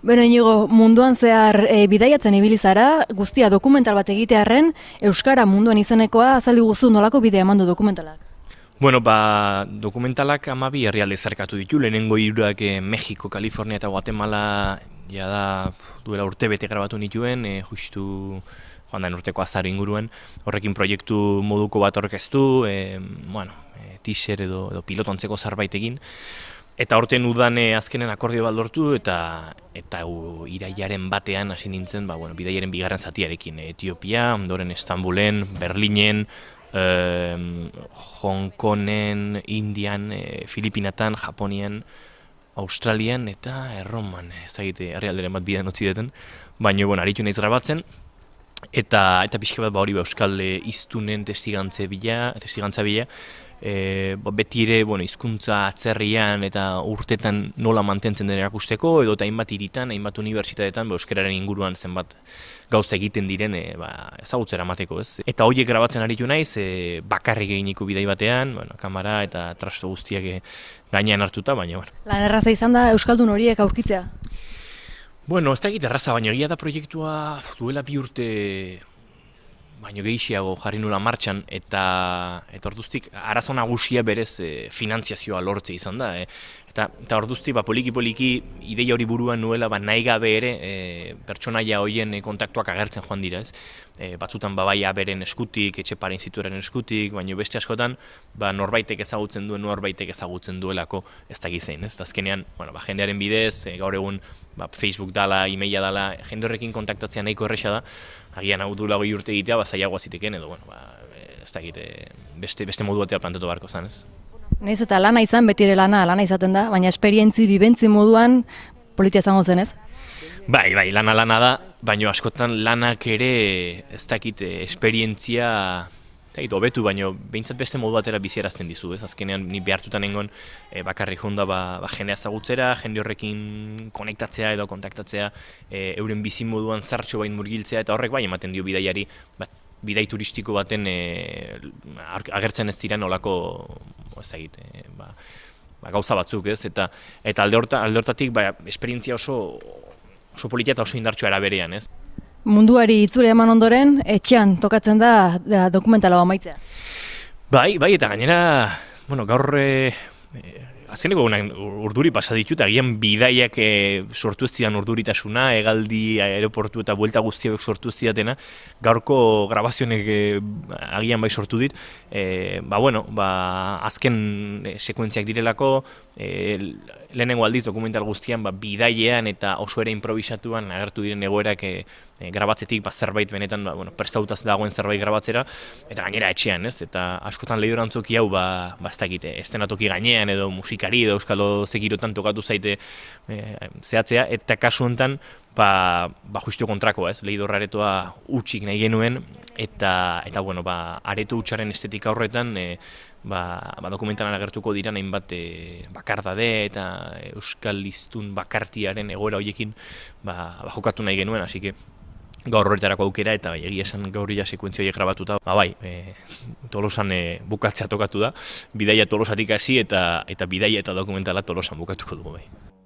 Beno, Inigo, munduan zehar bidaiatzen ibili zara, guztia dokumental bat egitearren, Euskara munduan izenekoa azaldi guzu nolako bidea eman du dokumentalak? Bueno, dokumentalak 12 herrialde zeharkatu ditu, lehenengo hirurak Mexiko, Kalifornia eta Guatemala da duela urtebete grabatu nituen, justu joan den urteko azar inguruen, horrekin proiektu moduko bat aurkeztu, teaser edo pilotontzeko zerbait egin. Eta horten udan azkenen akordio bat lortu eta irailaren batean hasi nintzen bidaiaren bigarren zatiarekin. Etiopia, ondoren Istanbulen, Berlinen, Hong Kongen, Indian, Filipinatan, Japonian, Australian eta Erroman, ez da egite herrialderen bat bidean utzi deten, baina aritu naiz grabatzen. Eta pixka bat hori euskal hiztunen testigantza bila, beti ere hizkuntza atzerrian eta urtetan nola mantentzen den erakusteko, edo eta hainbat hiritan, hainbat unibertsitateetan euskararen inguruan zenbat gauza egiten diren ezagutzera emateko, ez? Eta horiek grabatzen aritu naiz, bakarrik eginiko bidai batean, kamera eta trasto guztiak gainean hartuta, baina. Lan erraza izan da euskaldun horiek aurkitzea? Ez da egite erraza, baina egia da proiektua duela 2 urte baino gehiago jarri nula martxan, eta orduztik arazo nagusia berez finantziazioa lortze izan da. Eta orduztik poliki-poliki ideia hori buruan nuela nahi gabe ere pertsonaia horien kontaktuak agertzen joan dira, ez? Batzutan bai aberen eskutik, etxeparen zituaren eskutik, baina beste askotan norbaitek ezagutzen duelako ez da gizein, ez? Azkenean, jendearen bidez, gaur egun Facebook dala, e-maila dala, jende horrekin kontaktatzea nahiko erresa da, agian hau duela 2 urte egitea, zailagoa ziteken edo, ez da egite, beste modu batea planteatu beharko zen, ez? Naiz eta lana izan, beti ere lana izaten da, baina esperientzi, bibentzi moduan politia izango zen, ez? Bai, lana da, baina askotan lanak ere ez dakit esperientzia hobetu, baina behintzat beste modu batera biziarazten dizu, ez? Azkenean ni behartutan nengon bakarrik jonda jendea ezagutzera, jende horrekin konektatzea edo kontaktatzea, euren bizi moduan zartxo bain murgiltzea, eta horrek ematen dio bidaiari, bidai turistiko baten agertzen ez diren olako gauza batzuk, ez? Eta alde hortatik esperientzia oso politia eta oso indartsua era berean, ez? Munduari itzule eman ondoren, etxean tokatzen da dokumentala amaitzea. Bai, eta gainera, gaur azkeneko urduri pasa ditut, agian bidaiak sortu ez didan urduritasuna, hegaldi, aeroportu eta buelta guztiak sortu ez didatena, gaurko grabazionek agian bai sortu dit, azken sekuentziak direlako, lehenengo aldiz dokumental guztian bidailean eta oso ere improvisatuan agertu diren egoerak grabatzetik zerbait benetan prestautaz dagoen zerbait grabatzera, eta gainera etxean, ez? Eta askotan lehidorantzoki hau ez dakite, estenatoki gainean edo musikari edo euskalo zekirotan tokatu zaite zehatzea, eta kasu honetan justu kontrakoa, ez? Lehidor aretoa hutsik nahi genuen, eta areto hutsaren estetika horretan dokumentalan agertuko dira hainbat bakardade eta euskal hiztun bakartiaren egoera horiekin jokatu nahi genuen, hasi que gaur horretarako aukera, eta egia esan gaur sekuentzia horiek grabatuta, Tolosan bukatzea tokatu da, bidaia Tolosatik hasi eta bidaia eta dokumentala Tolosan bukatuko dugu bai.